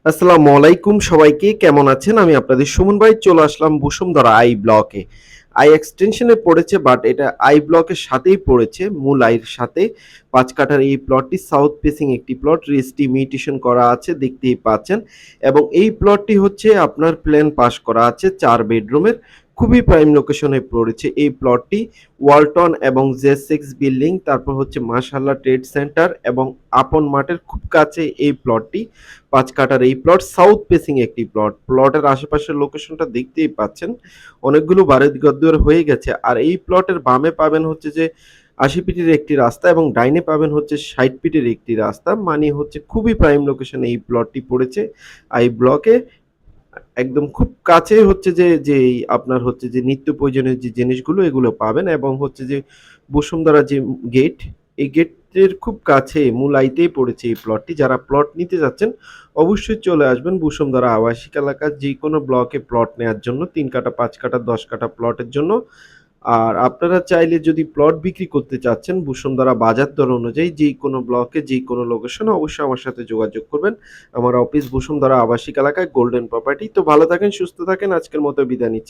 আসসালামু আলাইকুম সবাইকে কেমন আছেন? আমি আপনাদের সুমন ভাই চলে আসলাম বসুন্ধরা আই ব্লকে। আই এক্সটেনশনে পড়েছে বাট এটা আই ব্লকের সাথেই পড়েছে, মূল আইয়ের সাথে। ৫ কাঠার এই প্লটটি সাউথ ফেসিং একটি প্লট, রেস্টি ইমিটেশন করা আছে দেখতেই পাচ্ছেন। এবং এই প্লটটি হচ্ছে আপনার প্ল্যান পাস করা আছে ৪ বেডরুমের। খুবই প্রাইম লোকেশনে পড়েছে এই প্লটটি। ওয়ালটন এবং জেড6 বিল্ডিং, তারপর হচ্ছে মাশাআল্লাহ ট্রেড সেন্টার এবং আপন মার্টের খুব কাছে এই প্লটটি। ৫ কাঠার এই প্লট সাউথ ফেসিং একটি প্লট। প্লটের আশেপাশের লোকেশনটা দেখতেই পাচ্ছেন। অনেকগুলো বাড়ি-ঘরদুয়ার হয়ে গেছে। আর এই প্লটের বামে পাবেন হচ্ছে যে ৮০ ফিটের একটি রাস্তা এবং ডাইনে পাবেন হচ্ছে ৬০ ফিটের একটি রাস্তা। মানে হচ্ছে খুবই প্রাইম লোকেশনে এই প্লটটি পড়েছে। আই ব্লকে একদম খুব কাছেই হচ্ছে যেই আপনার হচ্ছে যে নিত্য প্রয়োজনীয় যে জিনিসগুলো এগুলো পাবেন এবং হচ্ছে যে বসুন্ধরা যে গেট, এই গেটের খুব কাছে মূল আইতেই পড়েছে এই প্লটটি। যারা প্লট নিতে যাচ্ছেন অবশ্যই চলে আসবেন বসুন্ধরা আবাসিক এলাকার যেকোনো ব্লকে প্লট নেয়ার জন্য ৩ কাঠা, ৫ কাঠা, ১০ কাঠা প্লটের জন্য। আর আপনারা চাইলে যদি প্লট বিক্রি করতে চাচ্ছেন বসুন্ধরা বাজার দর অনুযায়ী যেকোনো ব্লকে যেকোনো লোকেশনে অবশ্যই আমার সাথে যোগাযোগ করবেন। আমার অফিস বসুন্ধরা আবাসিক এলাকায় গোল্ডেন প্রপার্টি। তো ভালো থাকেন, সুস্থ থাকেন। আজকের মতো বিদায় নিচ্ছি।